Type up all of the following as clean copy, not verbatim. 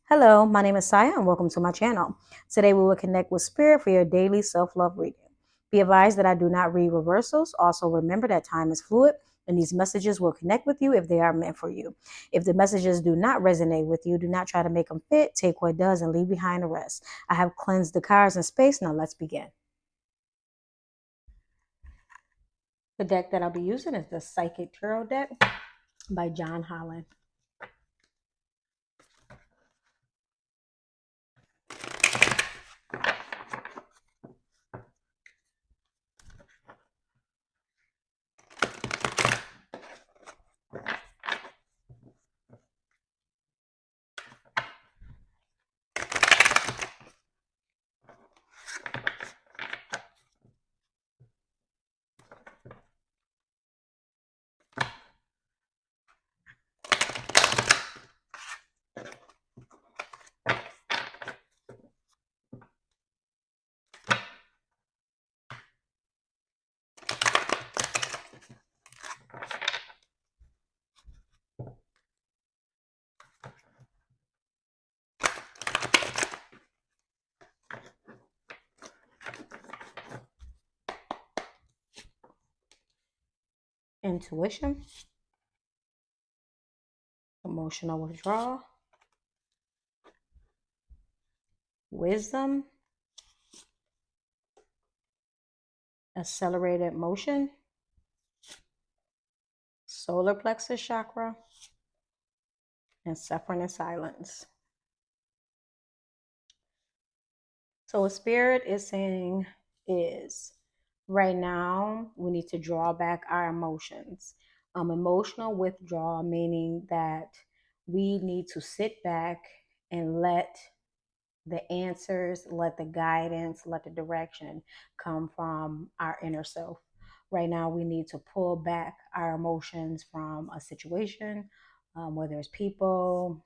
Hello, my name is Saya and welcome to my channel. Today we will connect with Spirit for your daily self-love reading. Be advised that I do not read reversals. Also remember that time is fluid and these messages will connect with you if they are meant for you. If the messages do not resonate with you, do not try to make them fit. Take what does and leave behind the rest. I have cleansed the cards and space. Now let's begin. The deck that I'll be using is the Psychic Tarot deck by John Holland. Intuition, emotional withdrawal, wisdom, accelerated motion, solar plexus chakra, and suffering in silence. So what Spirit is saying is right now we need to draw back our emotions. Emotional withdrawal, meaning that we need to sit back and let the answers, let the guidance, let the direction come from our inner self. Right now, we need to pull back our emotions from a situation, whether it's people,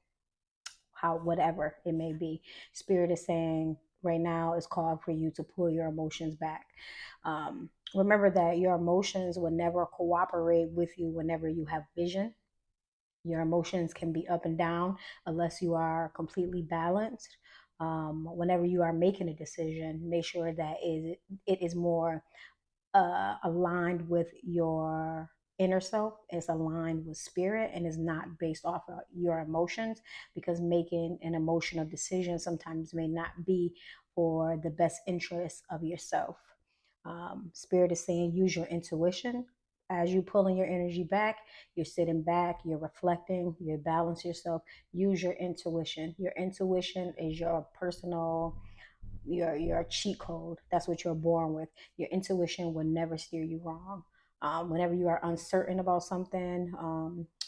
how, whatever it may be. Spirit is saying right now it's called for you to pull your emotions back. Remember that your emotions will never cooperate with you whenever you have vision. Your emotions can be up and down unless you are completely balanced. Whenever you are making a decision, make sure that it is more aligned with your inner self, is aligned with spirit, and is not based off of your emotions, because making an emotional decision sometimes may not be for the best interest of yourself. Spirit is saying use your intuition. As you pulling your energy back, you're sitting back, you're reflecting, you balance yourself. Use your intuition. Your intuition is your personal, your cheat code. That's what you're born with. Your intuition will never steer you wrong. Whenever you are uncertain about something,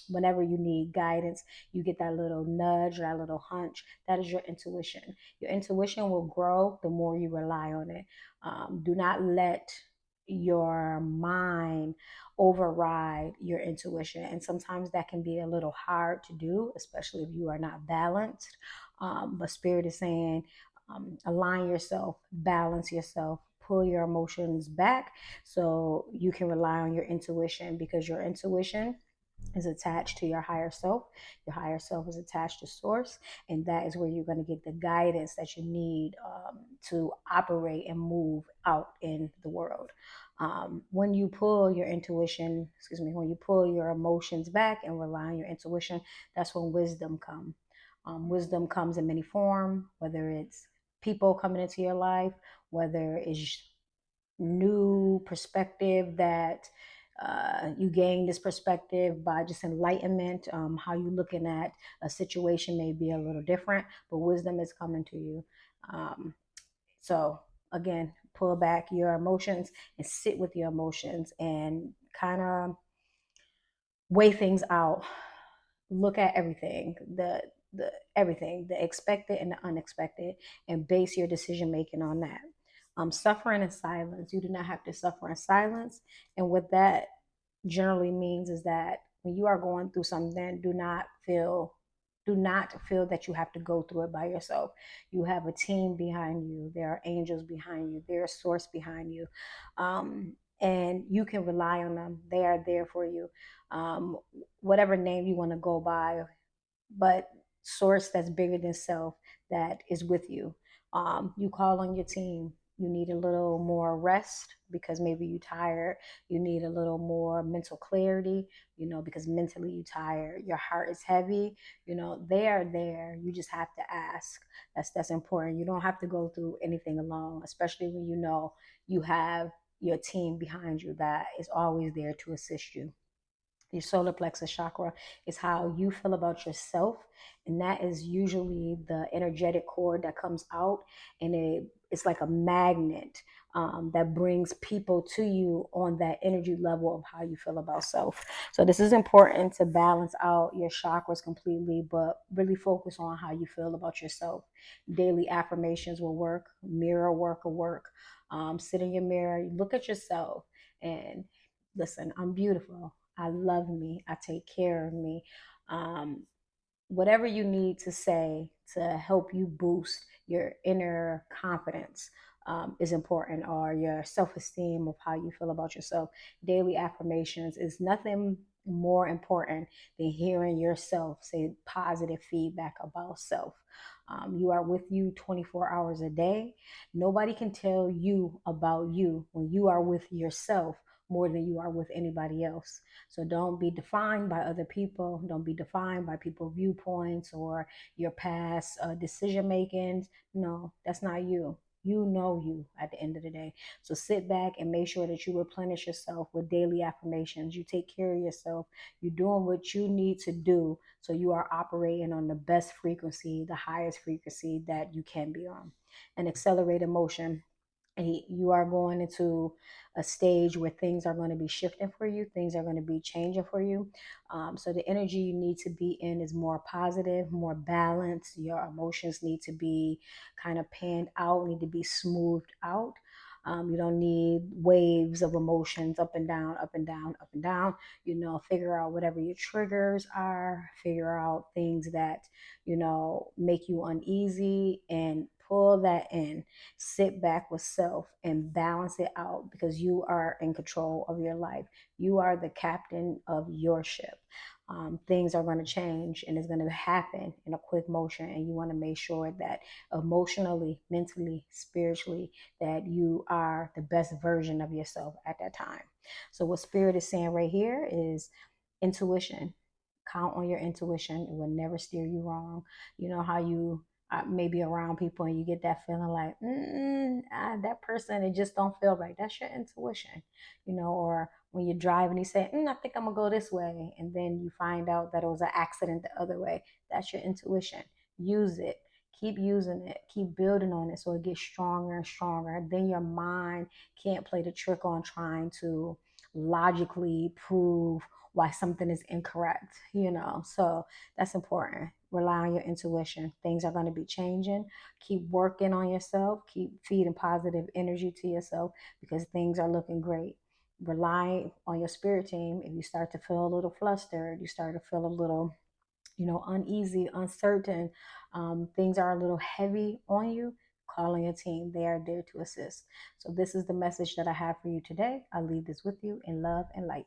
whenever you need guidance, you get that little nudge, that little hunch. That is your intuition. Your intuition will grow the more you rely on it. Do not let your mind override your intuition. And sometimes that can be a little hard to do, especially if you are not balanced. But Spirit is saying, align yourself, balance yourself, pull your emotions back so you can rely on your intuition, because your intuition is attached to your higher self. Your higher self is attached to source, and that is where you're going to get the guidance that you need to operate and move out in the world. When you pull your intuition, when you pull your emotions back and rely on your intuition, that's when wisdom comes. Wisdom comes in many forms, whether it's people coming into your life, whether it's new perspective that you gain this perspective by just enlightenment. How you looking at a situation may be a little different, but wisdom is coming to you. So again, pull back your emotions and sit with your emotions and kind of weigh things out. Look at everything, the everything, the expected and the unexpected, and base your decision making on that. Suffering in silence. You do not have to suffer in silence. And what that generally means is that when you are going through something, do not feel that you have to go through it by yourself. You have a team behind you. There are angels behind you. There's source behind you. And you can rely on them. They are there for you. Whatever name you want to go by, but source that's bigger than self that is with you. You call on your team. You need a little more rest because maybe you're tired. You need a little more mental clarity, because mentally you're tired. Your heart is heavy. They are there. You just have to ask. That's important. You don't have to go through anything alone, especially when you have your team behind you that is always there to assist you. Your solar plexus chakra is how you feel about yourself, and that is usually the energetic cord that comes out, and it's like a magnet that brings people to you on that energy level of how you feel about self. So this is important to balance out your chakras completely, but really focus on how you feel about yourself. Daily affirmations will work, mirror work will work. Sit in your mirror, look at yourself, and listen, I'm beautiful. I love me. I take care of me. Um, Whatever you need to say to help you boost your inner confidence is important, or your self esteem of how you feel about yourself. Daily affirmations is nothing more important than hearing yourself say positive feedback about self. You are with you 24 hours a day. Nobody can tell you about you when you are with yourself more than you are with anybody else. So don't be defined by other people. Don't be defined by people's viewpoints or your past decision makings. No, that's not you. You know you at the end of the day. So sit back and make sure that you replenish yourself with daily affirmations. You take care of yourself. You're doing what you need to do so you are operating on the best frequency, the highest frequency that you can be on. An accelerated motion, you are going into a stage where things are going to be shifting for you, things are going to be changing for you. So the energy you need to be in is more positive, more balanced. Your emotions need to be kind of panned out, need to be smoothed out. You don't need waves of emotions up and down, up and down, up and down. Figure out whatever your triggers are, figure out things that make you uneasy, and pull that in. Sit back with self and balance it out, because you are in control of your life. You are the captain of your ship. Things are going to change, and it's going to happen in a quick motion, and you want to make sure that emotionally, mentally, spiritually, that you are the best version of yourself at that time. So what spirit is saying right here is intuition. Count on your intuition. It will never steer you wrong. You know how you maybe around people and you get that feeling like that person, it just don't feel right. That's your intuition. Or when you're driving, you say, I think I'm gonna go this way, and then you find out that it was an accident the other way. That's your intuition. Use it. Keep using it. Keep building on it so it gets stronger and stronger. Then your mind can't play the trick on trying to logically prove why something is incorrect. So that's important. Rely on your intuition. Things are going to be changing. Keep working on yourself. Keep feeding positive energy to yourself, because things are looking great. Rely on your spirit team. If you start to feel a little flustered, you start to feel a little uneasy, uncertain, things are a little heavy on you, call on your team. They are there to assist. So this is the message that I have for you today. I leave this with you in love and light.